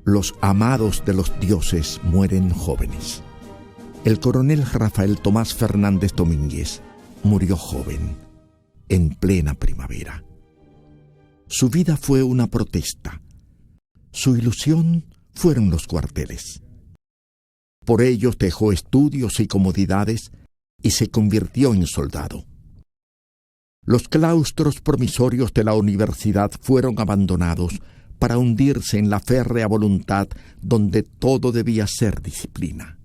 Los amados de los dioses mueren jóvenes. El coronel Rafael Tomás Fernández Domínguez murió joven, en plena primavera. Su vida fue una protesta. Su ilusión fueron los cuarteles. Por ellos dejó estudios y comodidades y se convirtió en soldado. Los claustros promisorios de la universidad fueron abandonados para hundirse en la férrea voluntad donde todo debía ser disciplina.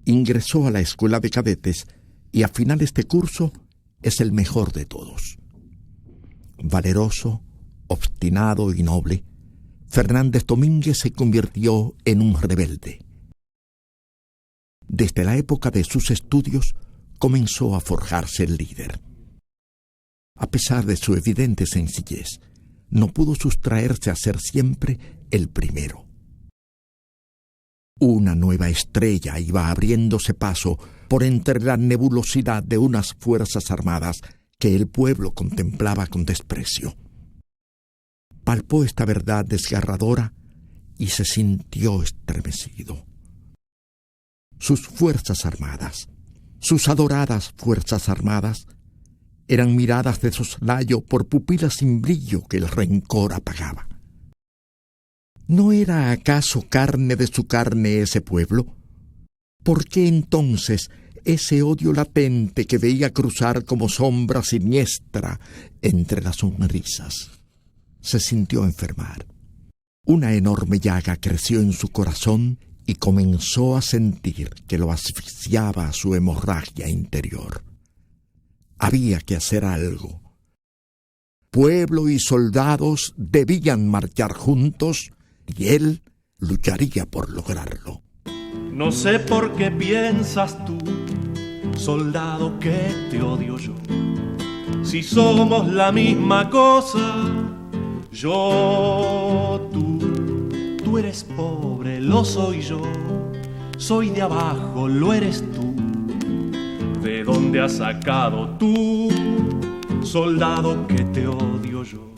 Ingresó a la escuela de cadetes y a final de este curso es el mejor de todos. Valeroso, obstinado y noble, Fernández Domínguez se convirtió en un rebelde. Desde la época de sus estudios comenzó a forjarse el líder. A pesar de su evidente sencillez, no pudo sustraerse a ser siempre el primero. Una nueva estrella iba abriéndose paso por entre la nebulosidad de unas fuerzas armadas que el pueblo contemplaba con desprecio. Palpó esta verdad desgarradora y se sintió estremecido. Sus fuerzas armadas, sus adoradas fuerzas armadas, eran miradas de soslayo por pupilas sin brillo que el rencor apagaba. ¿No era acaso carne de su carne ese pueblo? ¿Por qué entonces ese odio latente que veía cruzar como sombra siniestra entre las sonrisas? Se sintió enfermar. Una enorme llaga creció en su corazón y comenzó a sentir que lo asfixiaba su hemorragia interior. Había que hacer algo. Pueblo y soldados debían marchar juntos y él lucharía por lograrlo. No sé por qué piensas tú, soldado, que te odio yo. Si somos la misma cosa, yo, tú eres pobre, lo soy yo. Soy de abajo, lo eres tú. ¿De dónde has sacado tú, soldado, que te odio yo?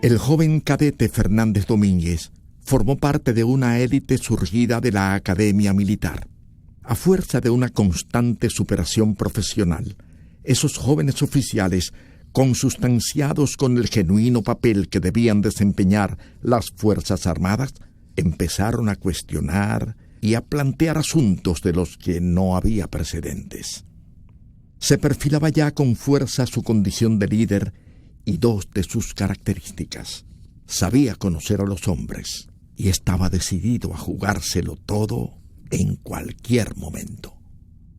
El joven cadete Fernández Domínguez formó parte de una élite surgida de la Academia Militar. A fuerza de una constante superación profesional, esos jóvenes oficiales, consustanciados con el genuino papel que debían desempeñar las Fuerzas Armadas, empezaron a cuestionar y a plantear asuntos de los que no había precedentes. Se perfilaba ya con fuerza su condición de líder y dos de sus características. Sabía conocer a los hombres y estaba decidido a jugárselo todo en cualquier momento.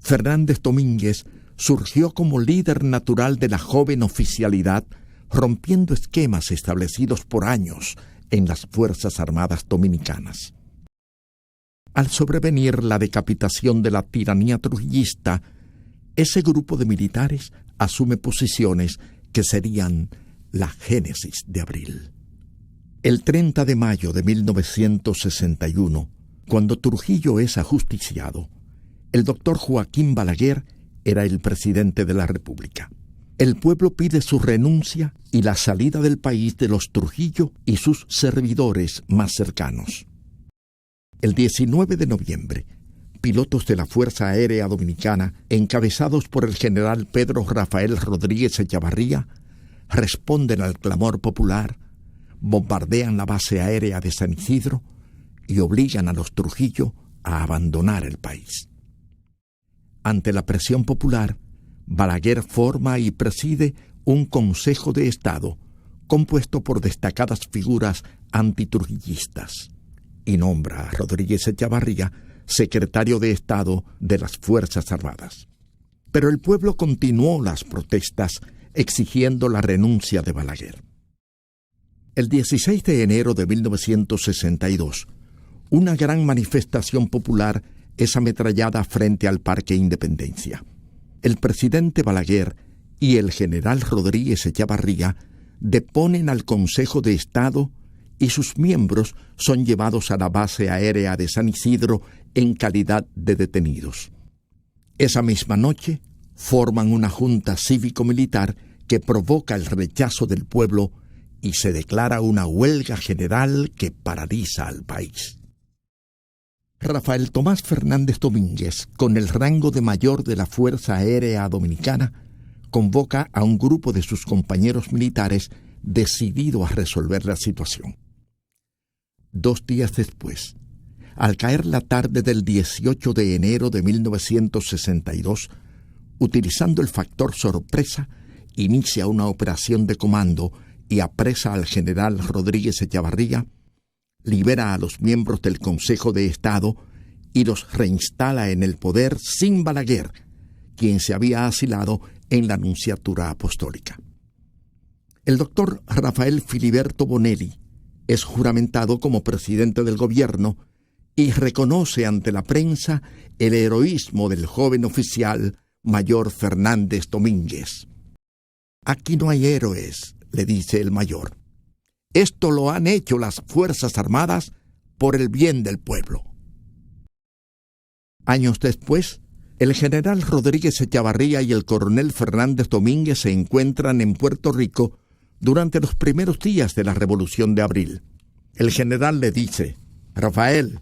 Fernández Domínguez surgió como líder natural de la joven oficialidad, rompiendo esquemas establecidos por años en las Fuerzas Armadas dominicanas. Al sobrevenir la decapitación de la tiranía trujillista, ese grupo de militares asume posiciones que serían la génesis de Abril. El 30 de mayo de 1961, cuando Trujillo es ajusticiado, el doctor Joaquín Balaguer era el presidente de la República. El pueblo pide su renuncia y la salida del país de los Trujillo y sus servidores más cercanos. El 19 de noviembre, pilotos de la Fuerza Aérea Dominicana, encabezados por el general Pedro Rafael Rodríguez Echavarría, responden al clamor popular, bombardean la base aérea de San Isidro y obligan a los Trujillo a abandonar el país. Ante la presión popular, Balaguer forma y preside un Consejo de Estado compuesto por destacadas figuras antitrujillistas y nombra a Rodríguez Echavarría secretario de Estado de las Fuerzas Armadas. Pero el pueblo continuó las protestas exigiendo la renuncia de Balaguer. El 16 de enero de 1962, una gran manifestación popular es ametrallada frente al Parque Independencia. El presidente Balaguer y el general Rodríguez Echavarría deponen al Consejo de Estado y sus miembros son llevados a la base aérea de San Isidro en calidad de detenidos. Esa misma noche forman una junta cívico-militar que provoca el rechazo del pueblo y se declara una huelga general que paraliza al país. Rafael Tomás Fernández Domínguez, con el rango de mayor de la Fuerza Aérea Dominicana, convoca a un grupo de sus compañeros militares decidido a resolver la situación. 2 días después, al caer la tarde del 18 de enero de 1962, utilizando el factor sorpresa, inicia una operación de comando y apresa al general Rodríguez Echavarría, libera a los miembros del Consejo de Estado y los reinstala en el poder sin Balaguer, quien se había asilado en la Nunciatura Apostólica. El doctor Rafael Filiberto Bonelli es juramentado como presidente del gobierno y reconoce ante la prensa el heroísmo del joven oficial mayor Fernández Domínguez. «Aquí no hay héroes», le dice el mayor. «Esto lo han hecho las Fuerzas Armadas por el bien del pueblo». Años después, el general Rodríguez Echavarría y el coronel Fernández Domínguez se encuentran en Puerto Rico durante los primeros días de la Revolución de Abril. El general le dice: «Rafael,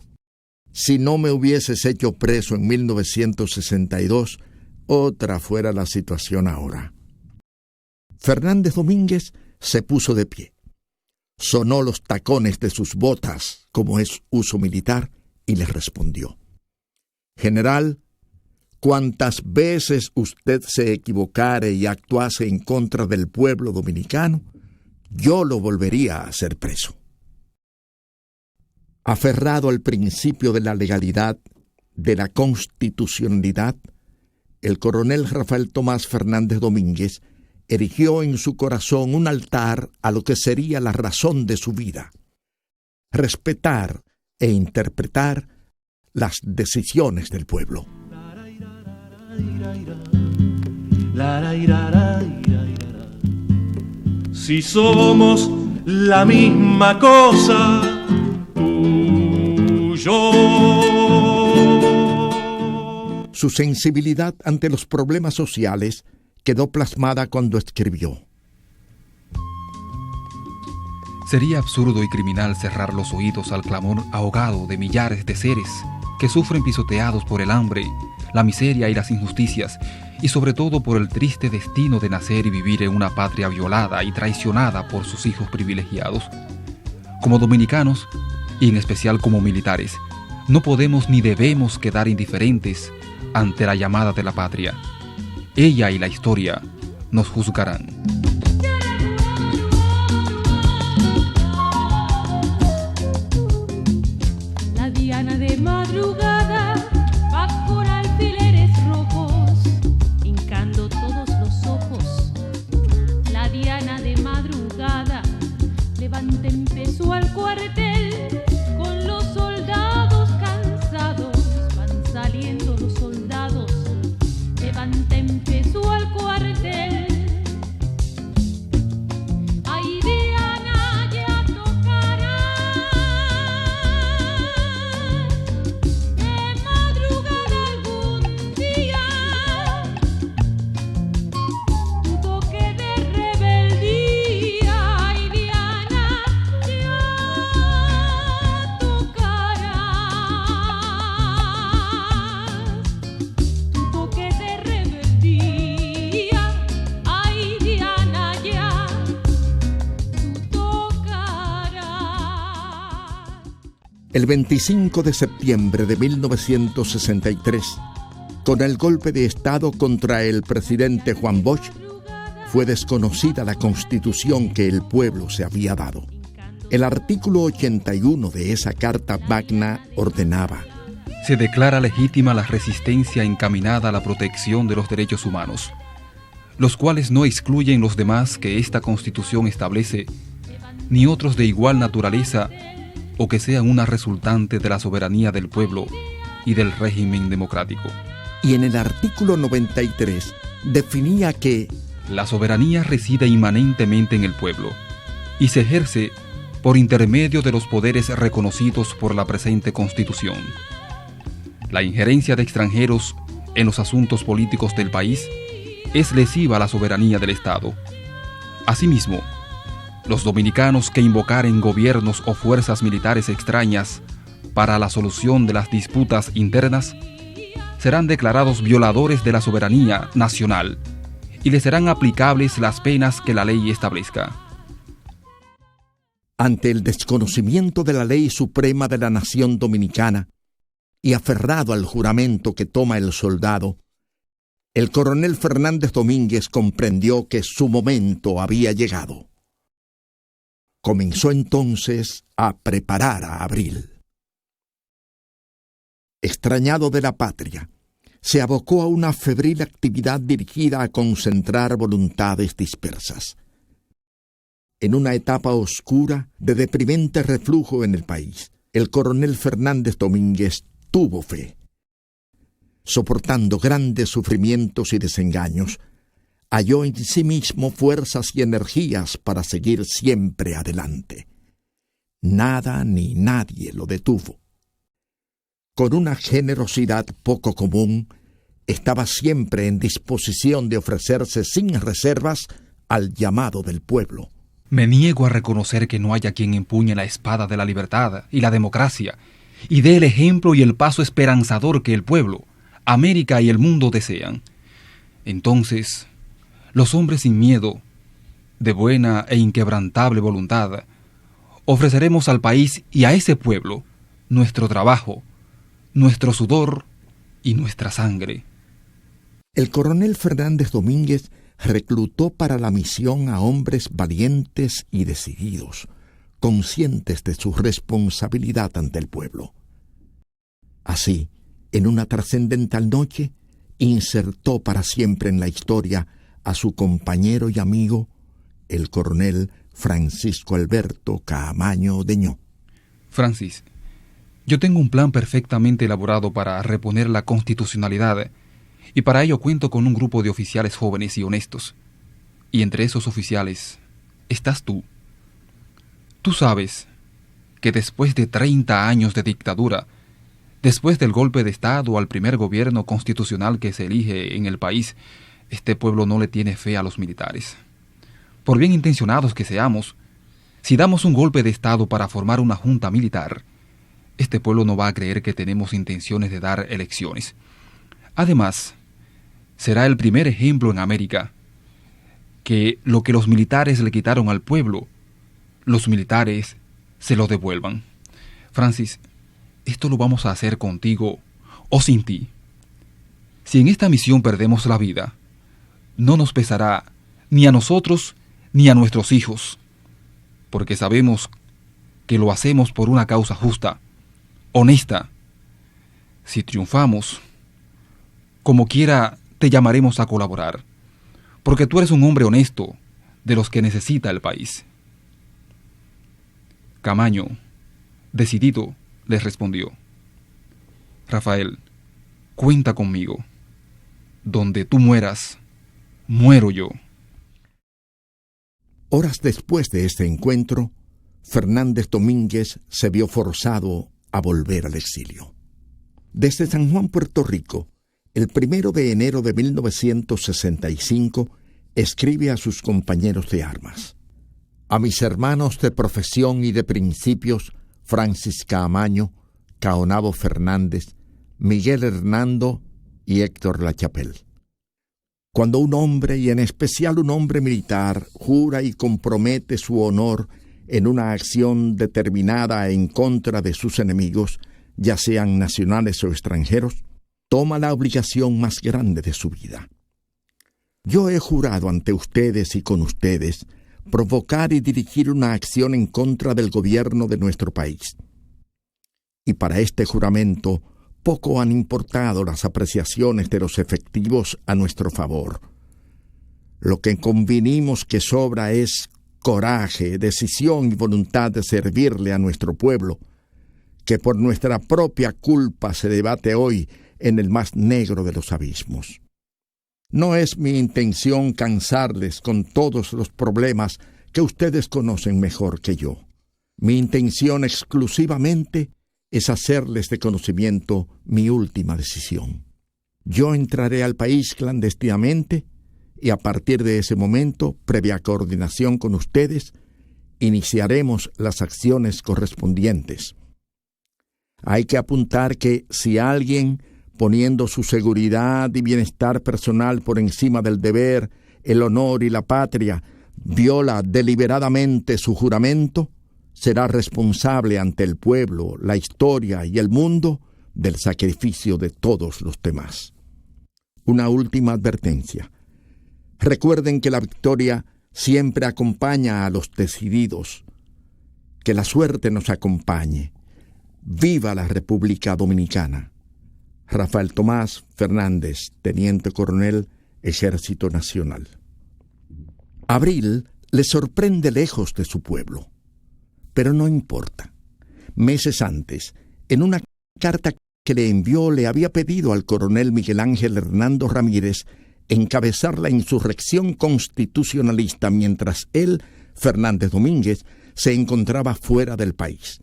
si no me hubieses hecho preso en 1962, otra fuera la situación ahora». Fernández Domínguez se puso de pie. Sonó los tacones de sus botas, como es uso militar, y le respondió: «General, cuantas veces usted se equivocare y actuase en contra del pueblo dominicano, yo lo volvería a hacer preso». Aferrado al principio de la legalidad, de la constitucionalidad, el coronel Rafael Tomás Fernández Domínguez erigió en su corazón un altar a lo que sería la razón de su vida: respetar e interpretar las decisiones del pueblo. Si somos la misma cosa, tú y yo. Su sensibilidad ante los problemas sociales quedó plasmada cuando escribió: Sería absurdo y criminal cerrar los oídos al clamor ahogado de millares de seres que sufren pisoteados por el hambre, la miseria y las injusticias, y sobre todo por el triste destino de nacer y vivir en una patria violada y traicionada por sus hijos privilegiados. Como dominicanos, y en especial como militares, no podemos ni debemos quedar indiferentes ante la llamada de la patria. Ella y la historia nos juzgarán. La diana de madrugada, bajo alfileres rojos, hincando todos los ojos. La diana de madrugada, levanta empezó al cuartel, con los soldados cansados, van saliendo los soldados. Levanta empezó al cuartel. Ay, Diana, ya tocará. De madrugada algún día, tu toque de rebeldía. Ay, Diana, ya tocará. Tu toque de rebeldía. Ay, Diana, ya tú tocarás. El 25 de septiembre de 1963, con el golpe de Estado contra el presidente Juan Bosch, fue desconocida la constitución que el pueblo se había dado. El artículo 81 de esa Carta Magna ordenaba: Se declara legítima la resistencia encaminada a la protección de los derechos humanos, los cuales no excluyen los demás que esta Constitución establece, ni otros de igual naturaleza o que sean una resultante de la soberanía del pueblo y del régimen democrático. y en el artículo 93 definía que La soberanía reside inmanentemente en el pueblo y se ejerce por intermedio de los poderes reconocidos por la presente Constitución. La injerencia de extranjeros en los asuntos políticos del país es lesiva a la soberanía del Estado. Asimismo, Los dominicanos que invocaren gobiernos o fuerzas militares extrañas para la solución de las disputas internas serán declarados violadores de la soberanía nacional y les serán aplicables las penas que la ley establezca. Ante el desconocimiento de la ley suprema de la nación dominicana y aferrado al juramento que toma el soldado, el coronel Fernández Domínguez comprendió que su momento había llegado. Comenzó entonces a preparar a Abril. Extrañado de la patria, se abocó a una febril actividad dirigida a concentrar voluntades dispersas. En una etapa oscura de deprimente reflujo en el país, el coronel Fernández Domínguez tuvo fe. Soportando grandes sufrimientos y desengaños, halló en sí mismo fuerzas y energías para seguir siempre adelante. Nada ni nadie lo detuvo. Con una generosidad poco común, estaba siempre en disposición de ofrecerse sin reservas al llamado del pueblo. Me niego a reconocer que no haya quien empuñe la espada de la libertad y la democracia y dé el ejemplo y el paso esperanzador que el pueblo, América y el mundo desean. Entonces, los hombres sin miedo, de buena e inquebrantable voluntad, ofreceremos al país y a ese pueblo nuestro trabajo, nuestro sudor y nuestra sangre. El coronel Fernández Domínguez reclutó para la misión a hombres valientes y decididos, conscientes de su responsabilidad ante el pueblo. Así, en una trascendental noche, insertó para siempre en la historia a su compañero y amigo, el coronel Francisco Alberto Caamaño Deñó. Francis, yo tengo un plan perfectamente elaborado para reponer la constitucionalidad, y para ello cuento con un grupo de oficiales jóvenes y honestos. Y entre esos oficiales estás tú. Tú sabes que después de 30 años de dictadura, después del golpe de Estado al primer gobierno constitucional que se elige en el país, este pueblo no le tiene fe a los militares. Por bien intencionados que seamos, si damos un golpe de Estado para formar una junta militar, este pueblo no va a creer que tenemos intenciones de dar elecciones. Además, será el primer ejemplo en América que lo que los militares le quitaron al pueblo, los militares se lo devuelvan. Francis, esto lo vamos a hacer contigo o sin ti. Si en esta misión perdemos la vida, no nos pesará ni a nosotros ni a nuestros hijos, porque sabemos que lo hacemos por una causa justa, honesta. Si triunfamos, como quiera te llamaremos a colaborar, porque tú eres un hombre honesto, de los que necesita el país. Caamaño, decidido, les respondió: Rafael, cuenta conmigo. Donde tú mueras, muero yo. Horas después de este encuentro, Fernández Domínguez se vio forzado a volver al exilio. Desde San Juan, Puerto Rico, el 1 de enero de 1965, escribe a sus compañeros de armas: a mis hermanos de profesión y de principios, Francis Caamaño, Caonabo Fernández, Miguel Hernando y Héctor Lachapelle. Cuando un hombre, y en especial un hombre militar, jura y compromete su honor en una acción determinada en contra de sus enemigos, ya sean nacionales o extranjeros, toma la obligación más grande de su vida. Yo he jurado ante ustedes y con ustedes provocar y dirigir una acción en contra del gobierno de nuestro país. Y para este juramento poco han importado las apreciaciones de los efectivos a nuestro favor. Lo que convinimos que sobra es coraje, decisión y voluntad de servirle a nuestro pueblo, que por nuestra propia culpa se debate hoy en el más negro de los abismos. No es mi intención cansarles con todos los problemas que ustedes conocen mejor que yo. Mi intención exclusivamente es hacerles de conocimiento mi última decisión. Yo entraré al país clandestinamente y a partir de ese momento, previa coordinación con ustedes, iniciaremos las acciones correspondientes. Hay que apuntar que si alguien, poniendo su seguridad y bienestar personal por encima del deber, el honor y la patria, viola deliberadamente su juramento, será responsable ante el pueblo, la historia y el mundo del sacrificio de todos los demás. Una última advertencia. Recuerden que la victoria siempre acompaña a los decididos. Que la suerte nos acompañe. ¡Viva la República Dominicana! Rafael Tomás Fernández, Teniente Coronel, Ejército Nacional. Abril le sorprende lejos de su pueblo. Pero no importa. Meses antes, en una carta que le envió, le había pedido al coronel Miguel Ángel Hernando Ramírez encabezar la insurrección constitucionalista mientras él, Fernández Domínguez, se encontraba fuera del país.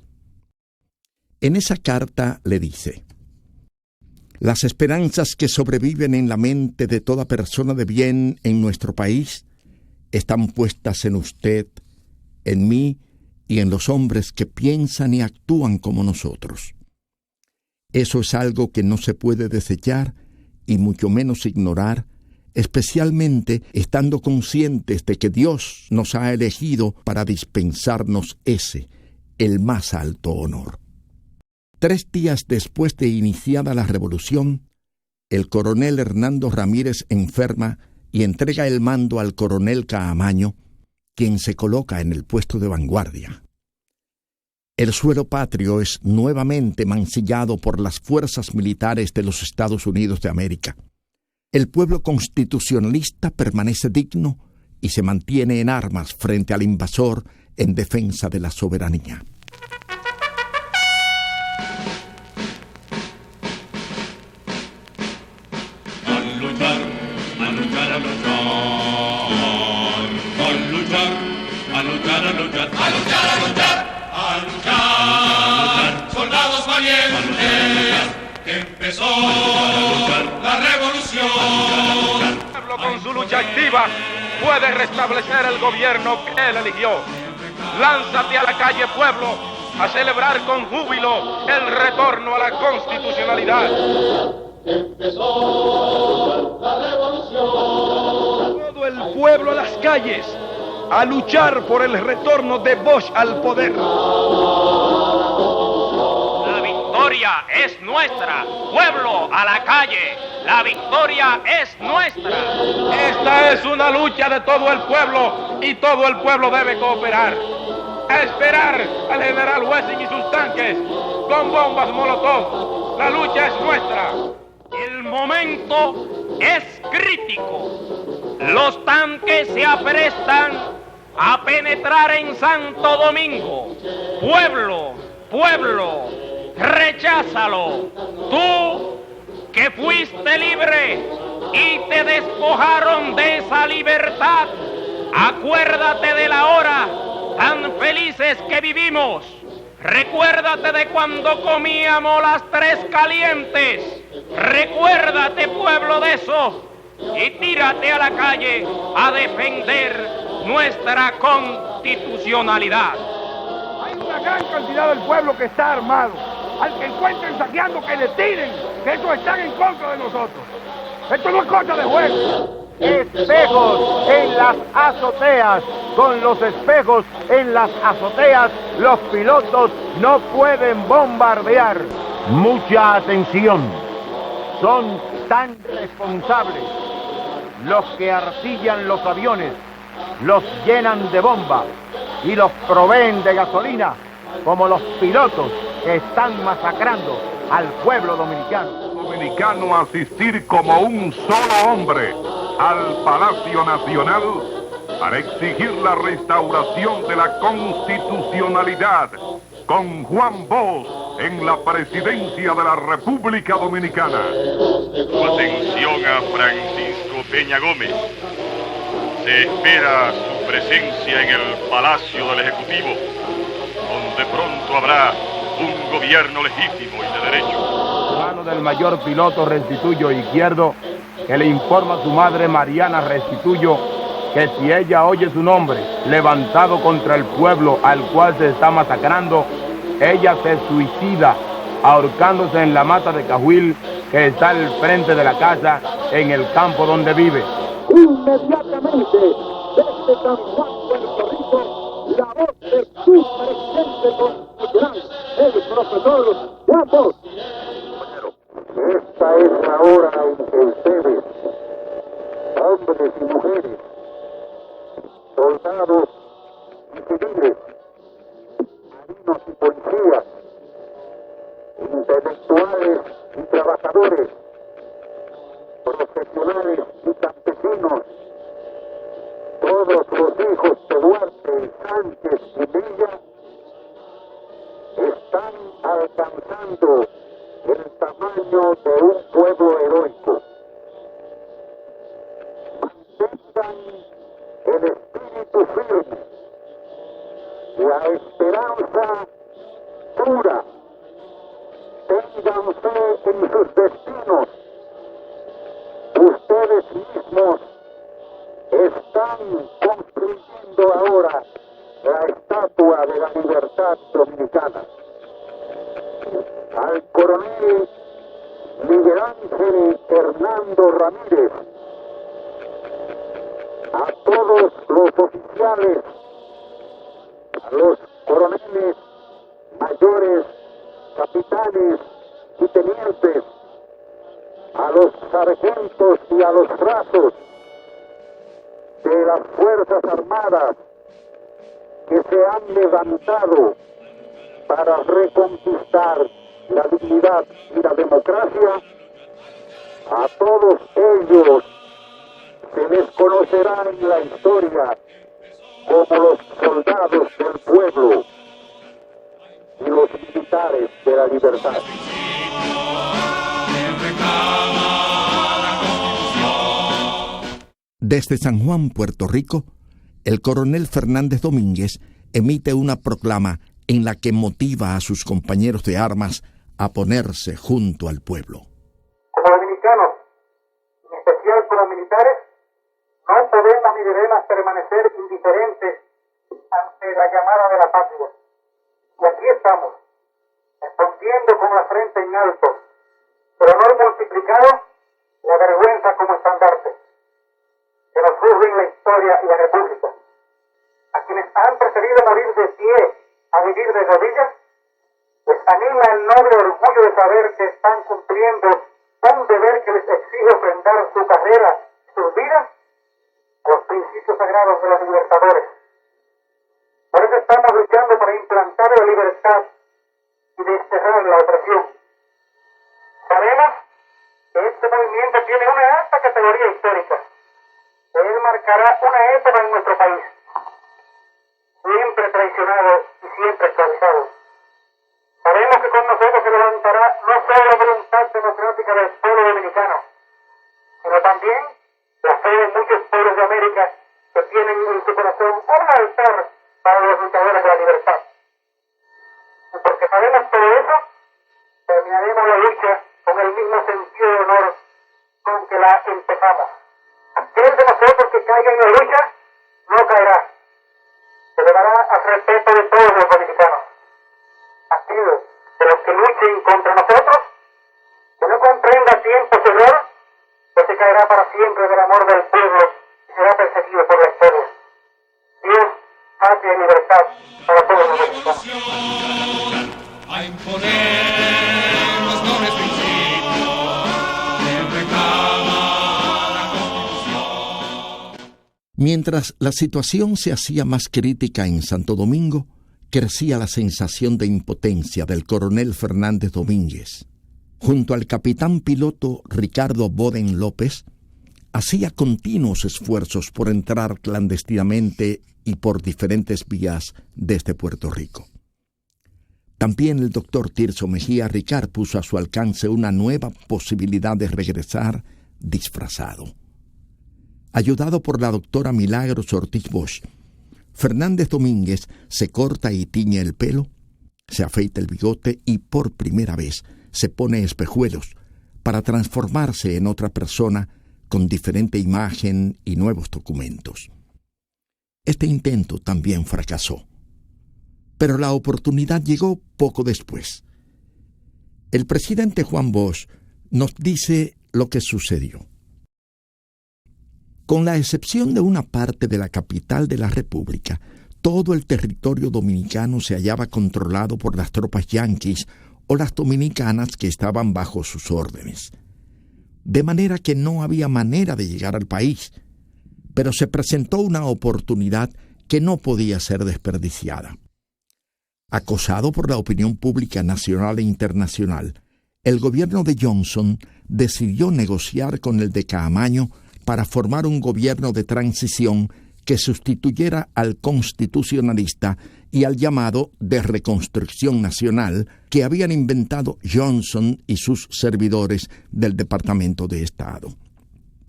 En esa carta le dice: las esperanzas que sobreviven en la mente de toda persona de bien en nuestro país están puestas en usted, en mí y en los hombres que piensan y actúan como nosotros. Eso es algo que no se puede desechar y mucho menos ignorar, especialmente estando conscientes de que Dios nos ha elegido para dispensarnos ese, el más alto honor. 3 días después de iniciada la revolución, el coronel Hernando Ramírez enferma y entrega el mando al coronel Caamaño, quien se coloca en el puesto de vanguardia. El suelo patrio es nuevamente mancillado por las fuerzas militares de los Estados Unidos de América. El pueblo constitucionalista permanece digno y se mantiene en armas frente al invasor en defensa de la soberanía. Soldados valientes, que empezó la revolución. El pueblo con su lucha activa puede restablecer el gobierno que él eligió. Lánzate a la calle, pueblo, a celebrar con júbilo el retorno a la constitucionalidad. Empezó la revolución. Todo el pueblo a las calles a luchar por el retorno de Bosch al poder. La victoria es nuestra. Pueblo, a la calle. La victoria es nuestra. Esta es una lucha de todo el pueblo y todo el pueblo debe cooperar. A esperar al general Wessing y sus tanques con bombas Molotov. La lucha es nuestra. El momento es crítico. Los tanques se aprestan a penetrar en Santo Domingo. Pueblo, pueblo, recházalo. Tú que fuiste libre y te despojaron de esa libertad, acuérdate de la hora tan felices que vivimos. Recuérdate de cuando comíamos las 3 calientes. Recuérdate, pueblo, de eso. Y tírate a la calle a defender nuestra constitucionalidad. Hay una gran cantidad del pueblo que está armado. Al que encuentren saqueando, que le tiren, que estos están en contra de nosotros. Esto no es cosa de juego. Espejos en las azoteas. Con los espejos en las azoteas, los pilotos no pueden bombardear. Mucha atención. Son tan responsables los que artillan los aviones, los llenan de bomba y los proveen de gasolina, como los pilotos que están masacrando al pueblo dominicano. Dominicano asistir como un solo hombre al Palacio Nacional para exigir la restauración de la constitucionalidad con Juan Bosch en la presidencia de la República Dominicana. Su atención a Francisco Peña Gómez. Se espera su presencia en el Palacio del Ejecutivo, donde pronto habrá un gobierno legítimo y de derecho. Mano del mayor piloto Restituyo Izquierdo, que le informa a su madre Mariana Restituyo que que si ella oye su nombre levantado contra el pueblo al cual se está masacrando, ella se suicida ahorcándose en la mata de cajuil que está al frente de la casa en el campo donde vive. Inmediatamente, desde San Juan, Puerto Rico, la voz de su presidente constitucional, el profesor Juan Bosch. Esta es la hora en que ustedes, hombres y mujeres, soldados y civiles, marinos y policías, intelectuales y trabajadores, profesionales y campesinos, todos los hijos de Duarte, Sánchez y Villa, están alcanzando el tamaño de un pueblo heroico. Mantengan el espíritu firme, la esperanza pura, tengan fe en sus destinos. Ustedes mismos están construyendo ahora la estatua de la libertad dominicana. Al coronel Miguel Ángel Hernando Ramírez, a todos los oficiales, a los coroneles, mayores, capitanes y tenientes, a los sargentos y a los brazos de las Fuerzas Armadas que se han levantado para reconquistar la dignidad y la democracia, a todos ellos se les conocerá en la historia como los soldados del pueblo y los militares de la libertad. Desde San Juan, Puerto Rico, el coronel Fernández Domínguez emite una proclama en la que motiva a sus compañeros de armas a ponerse junto al pueblo. Como dominicanos, en especial como militares, no podemos ni debemos permanecer indiferentes ante la llamada de la patria. Y aquí estamos, respondiendo con la frente en alto, el honor multiplicado, la vergüenza como estandarte, que nos juzgue en la historia y la república. A quienes han preferido morir de pie a vivir de rodillas, les anima el noble orgullo de saber que están cumpliendo un deber que les exige ofrendar su carrera, sus vidas, a los principios sagrados de los libertadores. Por eso estamos luchando para implantar la libertad y desterrar la opresión. Sabemos que este movimiento tiene una alta categoría histórica. Él marcará una época en nuestro país, siempre traicionado y siempre esclavizado. Sabemos que con nosotros se levantará no solo la voluntad democrática del pueblo dominicano, sino también la fe de muchos pueblos de América que tienen en su corazón un altar para los luchadores de la libertad. Y porque sabemos todo eso, terminaremos la lucha con el mismo sentido de honor con que la empezamos. Aquel de nosotros que caiga en la lucha no caerá. Se llevará al respeto de todos los dominicanos. Aquel de los que luchen contra nosotros, que no comprenda a tiempo su error, que se caerá para siempre del amor del pueblo y será perseguido por la historia. Dios, patria y libertad para todos los dominicanos. A imponer los nobles principios que reclama la Constitución. Mientras la situación se hacía más crítica en Santo Domingo, crecía la sensación de impotencia del coronel Fernández Domínguez. Junto al capitán piloto Ricardo Boden López, hacía continuos esfuerzos por entrar clandestinamente y por diferentes vías desde Puerto Rico. También el doctor Tirso Mejía Ricard puso a su alcance una nueva posibilidad de regresar disfrazado. Ayudado por la doctora Milagros Ortiz Bosch, Fernández Domínguez se corta y tiñe el pelo, se afeita el bigote y por primera vez se pone espejuelos para transformarse en otra persona con diferente imagen y nuevos documentos. Este intento también fracasó. Pero la oportunidad llegó poco después. El presidente Juan Bosch nos dice lo que sucedió. Con la excepción de una parte de la capital de la República, todo el territorio dominicano se hallaba controlado por las tropas yanquis o las dominicanas que estaban bajo sus órdenes. De manera que no había manera de llegar al país, pero se presentó una oportunidad que no podía ser desperdiciada. Acosado por la opinión pública nacional e internacional, el gobierno de Johnson decidió negociar con el de Caamaño para formar un gobierno de transición que sustituyera al constitucionalista y al llamado de reconstrucción nacional que habían inventado Johnson y sus servidores del Departamento de Estado.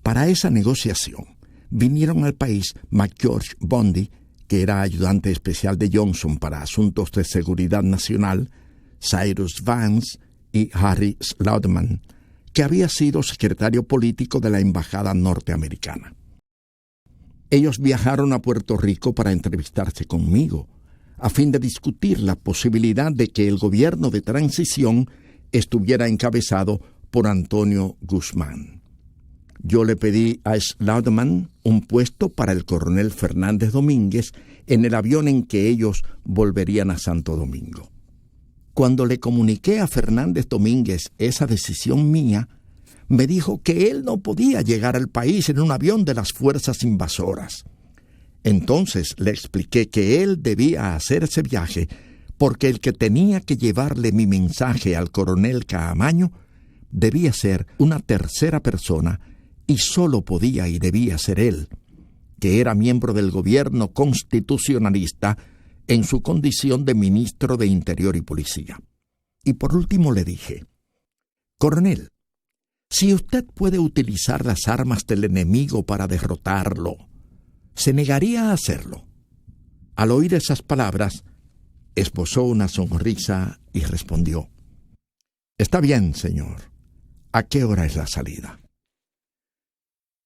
Para esa negociación vinieron al país McGeorge Bundy, que era ayudante especial de Johnson para asuntos de seguridad nacional, Cyrus Vance y Harry Slaughterman, que había sido secretario político de la Embajada norteamericana. Ellos viajaron a Puerto Rico para entrevistarse conmigo, a fin de discutir la posibilidad de que el gobierno de transición estuviera encabezado por Antonio Guzmán. Yo le pedí a Slaughterman un puesto para el coronel Fernández Domínguez en el avión en que ellos volverían a Santo Domingo. Cuando le comuniqué a Fernández Domínguez esa decisión mía, me dijo que él no podía llegar al país en un avión de las fuerzas invasoras. Entonces le expliqué que él debía hacer ese viaje porque el que tenía que llevarle mi mensaje al coronel Caamaño debía ser una tercera persona y solo podía y debía ser él, que era miembro del gobierno constitucionalista en su condición de ministro de Interior y Policía. Y por último le dije: «Coronel, si usted puede utilizar las armas del enemigo para derrotarlo, ¿se negaría a hacerlo?». Al oír esas palabras, esbozó una sonrisa y respondió: «Está bien, señor. ¿A qué hora es la salida?».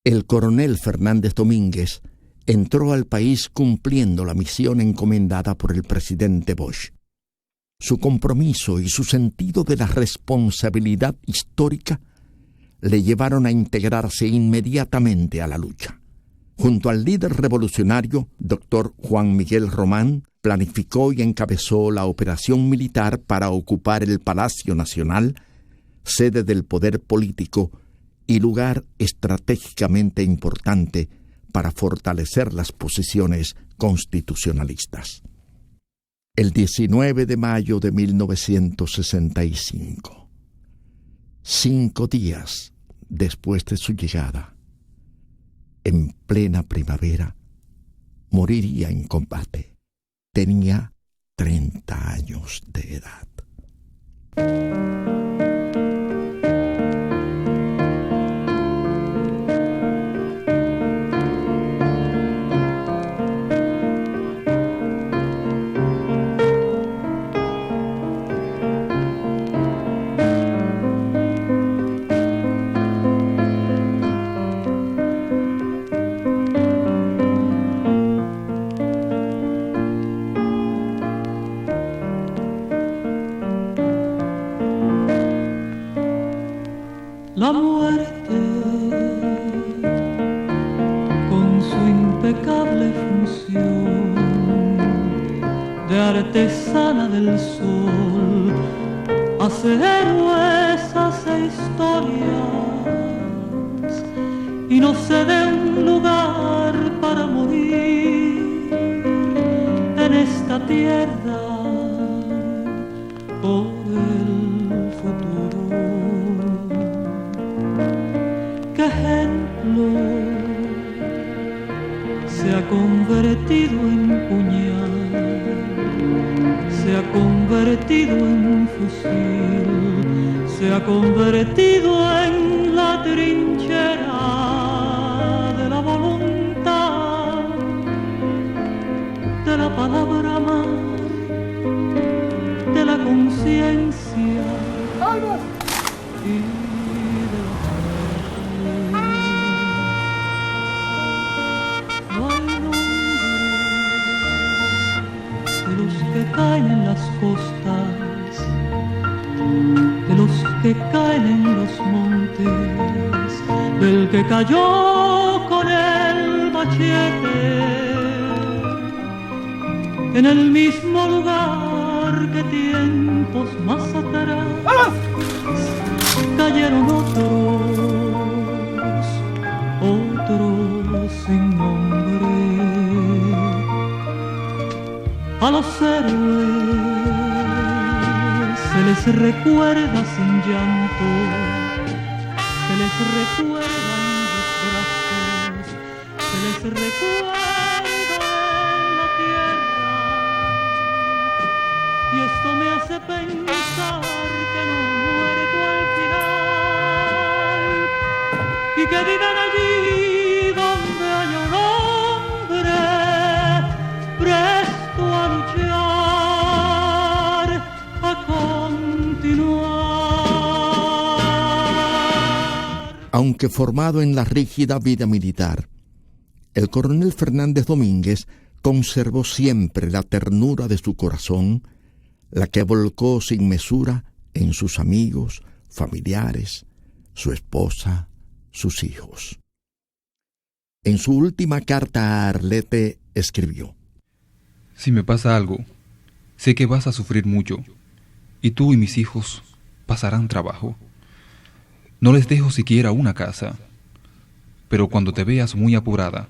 El coronel Fernández Domínguez entró al país cumpliendo la misión encomendada por el presidente Bosch. Su compromiso y su sentido de la responsabilidad histórica le llevaron a integrarse inmediatamente a la lucha. Junto al líder revolucionario, Dr. Juan Miguel Román, planificó y encabezó la operación militar para ocupar el Palacio Nacional, sede del poder político y lugar estratégicamente importante para fortalecer las posiciones constitucionalistas. El 19 de mayo de 1965, 5 días después de su llegada, en plena primavera, moriría en combate. Tenía 30 años de edad. La muerte, con su impecable función de artesana del sol, hace héroes, hace historias y no cede un lugar para morir en esta tierra por el futuro. ¿Qué ejemplo se ha convertido en puñal, se ha convertido en fusil, se ha convertido en la trinchera de la voluntad, de la palabra más, de la conciencia y de la fe? No hay nombre que caen en las costas, de los que caen en los montes, del que cayó con el machete en el mismo lugar que tiempos más atrás cayeron otros sin nombre. A los héroes se les recuerda sin llanto, se les recuerdan los brazos, se les recuerda en la tierra. Y esto me hace pensar que no han muerto al final y que viven allí donde hay un hombre presto a luchar, a continuar. Aunque formado en la rígida vida militar, el coronel Fernández Domínguez conservó siempre la ternura de su corazón, la que volcó sin mesura en sus amigos, familiares, su esposa, sus hijos. En su última carta a Arlete escribió: Si me pasa algo, sé que vas a sufrir mucho, y tú y mis hijos pasarán trabajo. No les dejo siquiera una casa, pero cuando te veas muy apurada,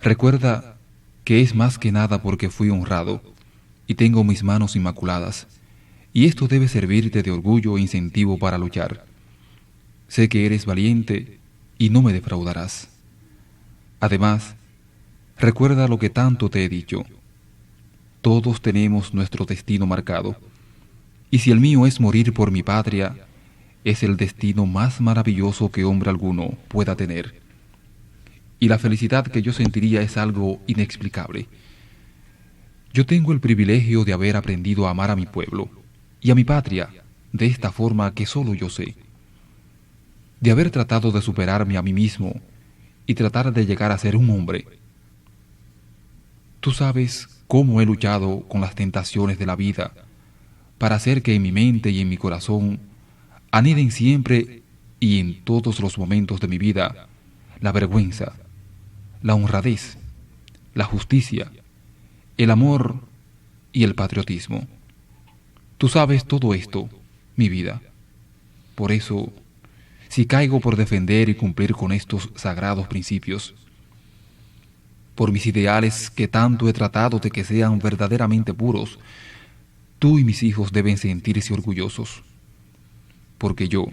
recuerda que es más que nada porque fui honrado y tengo mis manos inmaculadas, y esto debe servirte de orgullo e incentivo para luchar. Sé que eres valiente y no me defraudarás. Además, recuerda lo que tanto te he dicho. Todos tenemos nuestro destino marcado, y si el mío es morir por mi patria, es el destino más maravilloso que hombre alguno pueda tener. Y la felicidad que yo sentiría es algo inexplicable. Yo tengo el privilegio de haber aprendido a amar a mi pueblo y a mi patria de esta forma que solo yo sé. De haber tratado de superarme a mí mismo y tratar de llegar a ser un hombre. Tú sabes cómo he luchado con las tentaciones de la vida para hacer que en mi mente y en mi corazón aniden siempre y en todos los momentos de mi vida la vergüenza, la honradez, la justicia, el amor y el patriotismo. Tú sabes todo esto, mi vida. Por eso, si caigo por defender y cumplir con estos sagrados principios, por mis ideales que tanto he tratado de que sean verdaderamente puros, tú y mis hijos deben sentirse orgullosos, porque yo,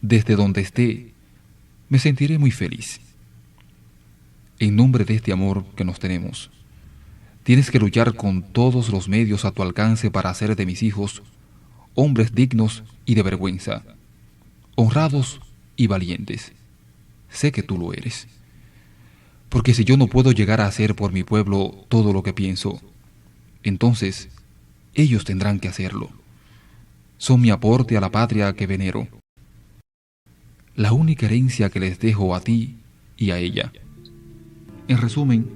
desde donde esté, me sentiré muy feliz. En nombre de este amor que nos tenemos, tienes que luchar con todos los medios a tu alcance para hacer de mis hijos hombres dignos y de vergüenza, honrados y valientes. Sé que tú lo eres. Porque si yo no puedo llegar a hacer por mi pueblo todo lo que pienso, entonces ellos tendrán que hacerlo. Son mi aporte a la patria que venero, la única herencia que les dejo a ti y a ella. En resumen,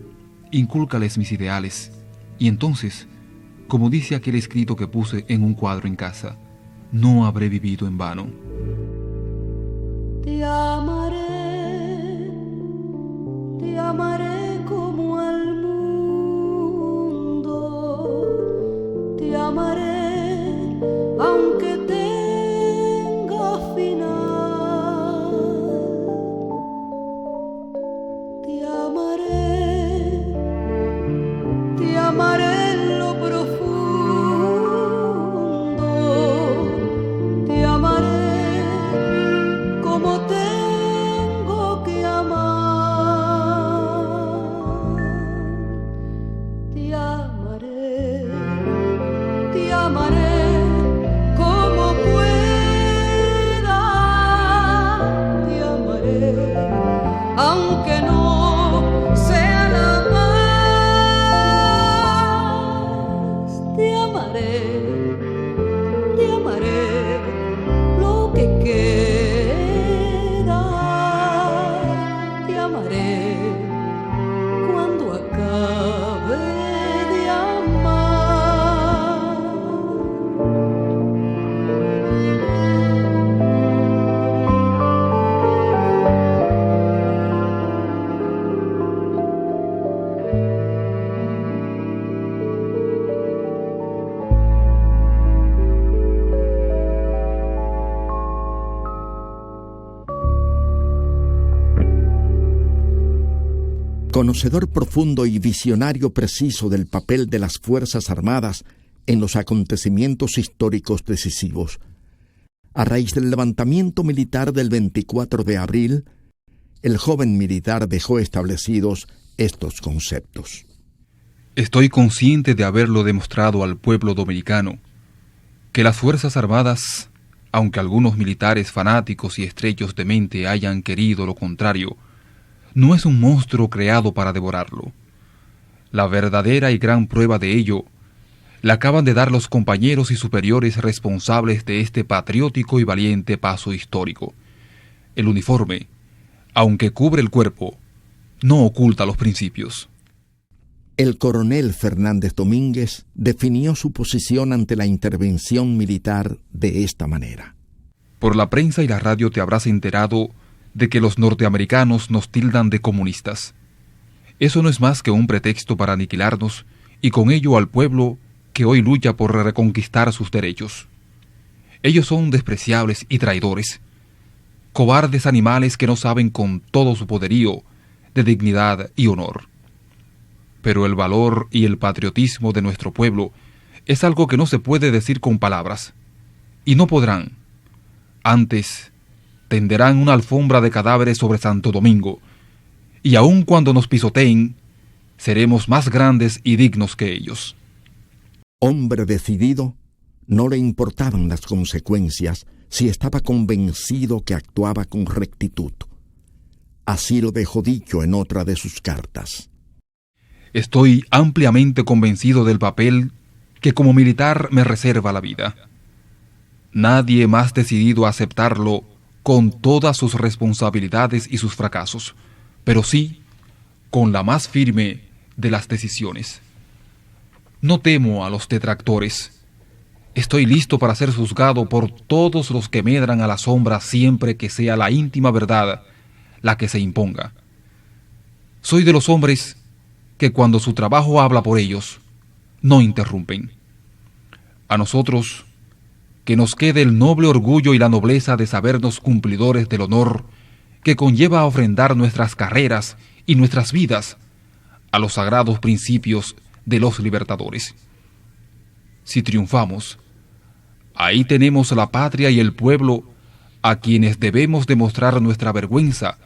incúlcales mis ideales, y entonces, como dice aquel escrito que puse en un cuadro en casa, no habré vivido en vano. Te amaré como al mundo, te amaré aunque tenga final, te amaré en lo profundo, te amaré como tengo que amar, te amaré como pueda, te amaré aunque no sea la más, te amaré lo que queda, te amaré cuando acabe de amar. Conocedor profundo y visionario preciso del papel de las Fuerzas Armadas en los acontecimientos históricos decisivos, a raíz del levantamiento militar del 24 de abril, el joven militar dejó establecidos estos conceptos. Estoy consciente de haberlo demostrado al pueblo dominicano, que las Fuerzas Armadas, aunque algunos militares fanáticos y estrechos de mente hayan querido lo contrario, no es un monstruo creado para devorarlo. La verdadera y gran prueba de ello la acaban de dar los compañeros y superiores responsables de este patriótico y valiente paso histórico. El uniforme, aunque cubre el cuerpo, no oculta los principios. El coronel Fernández Domínguez definió su posición ante la intervención militar de esta manera. Por la prensa y la radio te habrás enterado de que los norteamericanos nos tildan de comunistas. Eso no es más que un pretexto para aniquilarnos y con ello al pueblo que hoy lucha por reconquistar sus derechos. Ellos son despreciables y traidores, cobardes animales que no saben con todo su poderío de dignidad y honor. Pero el valor y el patriotismo de nuestro pueblo es algo que no se puede decir con palabras, y no podrán. Antes, tenderán una alfombra de cadáveres sobre Santo Domingo, y aun cuando nos pisoteen, seremos más grandes y dignos que ellos. Hombre decidido, no le importaban las consecuencias si estaba convencido que actuaba con rectitud. Así lo dejó dicho en otra de sus cartas. Estoy ampliamente convencido del papel que como militar me reserva la vida. Nadie más decidido a aceptarlo con todas sus responsabilidades y sus fracasos, pero sí con la más firme de las decisiones. No temo a los detractores. Estoy listo para ser juzgado por todos los que medran a la sombra siempre que sea la íntima verdad la que se imponga. Soy de los hombres que cuando su trabajo habla por ellos, no interrumpen. A nosotros, que nos quede el noble orgullo y la nobleza de sabernos cumplidores del honor que conlleva a ofrendar nuestras carreras y nuestras vidas a los sagrados principios de los libertadores. Si triunfamos, ahí tenemos la patria y el pueblo a quienes debemos demostrar nuestra vergüenza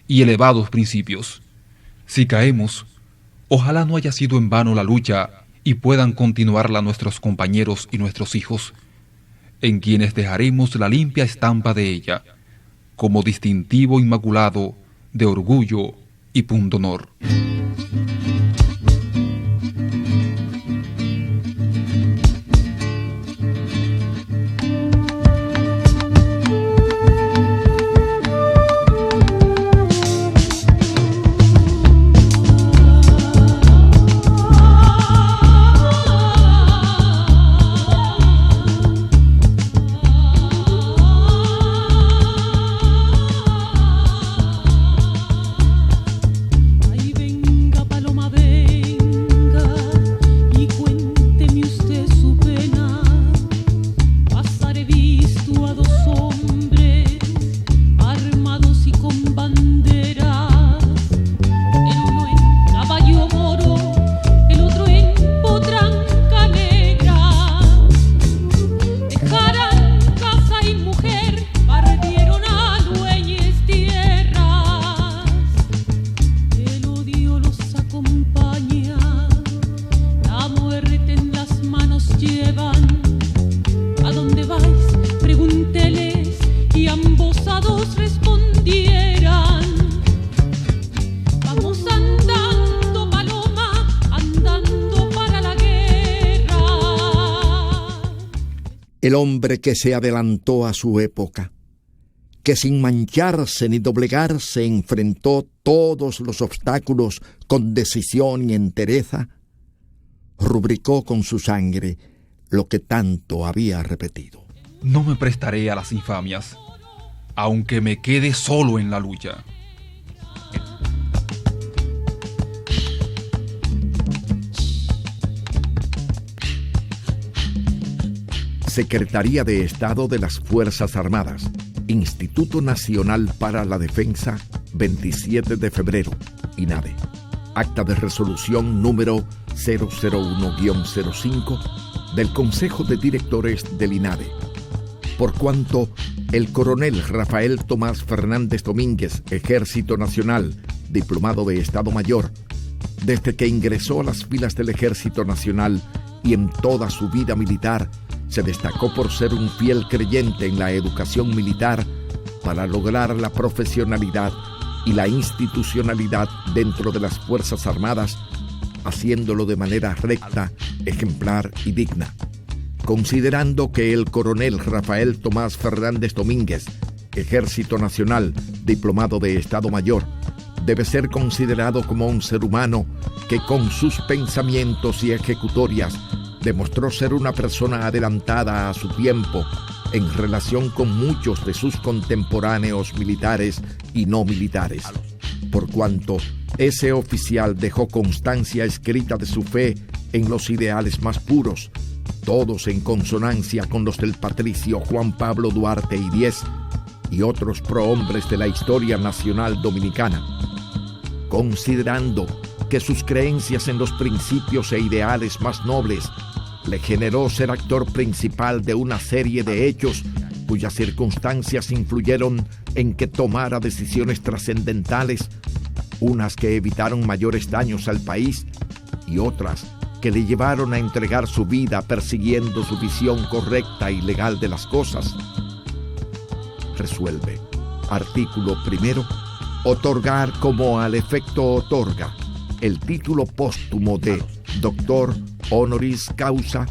y elevados principios. Si caemos, ojalá no haya sido en vano la lucha y puedan continuarla nuestros compañeros y nuestros hijos, en quienes dejaremos la limpia estampa de ella, como distintivo inmaculado de orgullo y pundonor. El hombre que se adelantó a su época, que sin mancharse ni doblegarse enfrentó todos los obstáculos con decisión y entereza, rubricó con su sangre lo que tanto había repetido. No me prestaré a las infamias, aunque me quede solo en la lucha. Secretaría de Estado de las Fuerzas Armadas, Instituto Nacional para la Defensa, 27 de febrero, INADE. acta de resolución número 001-05 del Consejo de Directores del INADE, por cuanto el coronel Rafael Tomás Fernández Domínguez, Ejército Nacional, diplomado de Estado Mayor, desde que ingresó a las filas del Ejército Nacional y en toda su vida militar, se destacó por ser un fiel creyente en la educación militar para lograr la profesionalidad y la institucionalidad dentro de las Fuerzas Armadas, haciéndolo de manera recta, ejemplar y digna. Considerando que el coronel Rafael Tomás Fernández Domínguez, Ejército Nacional, diplomado de Estado Mayor, debe ser considerado como un ser humano que con sus pensamientos y ejecutorias demostró ser una persona adelantada a su tiempo en relación con muchos de sus contemporáneos militares y no militares, por cuanto ese oficial dejó constancia escrita de su fe en los ideales más puros, todos en consonancia con los del patricio Juan Pablo Duarte y Díez y otros prohombres de la historia nacional dominicana, considerando que sus creencias en los principios e ideales más nobles le generó ser actor principal de una serie de hechos cuyas circunstancias influyeron en que tomara decisiones trascendentales, unas que evitaron mayores daños al país y otras que le llevaron a entregar su vida persiguiendo su visión correcta y legal de las cosas. Resuelve. Artículo primero. Otorgar como al efecto otorga el título póstumo de Doctor Honoris Causa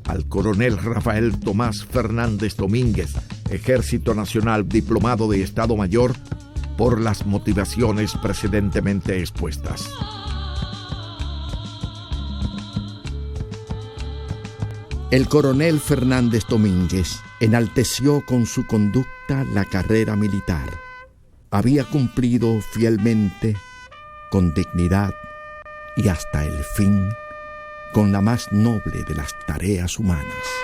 al coronel Rafael Tomás Fernández Domínguez, Ejército Nacional, diplomado de Estado Mayor, por las motivaciones precedentemente expuestas. El coronel Fernández Domínguez enalteció con su conducta la carrera militar. Había cumplido fielmente, con dignidad y hasta el fin, con la más noble de las tareas humanas.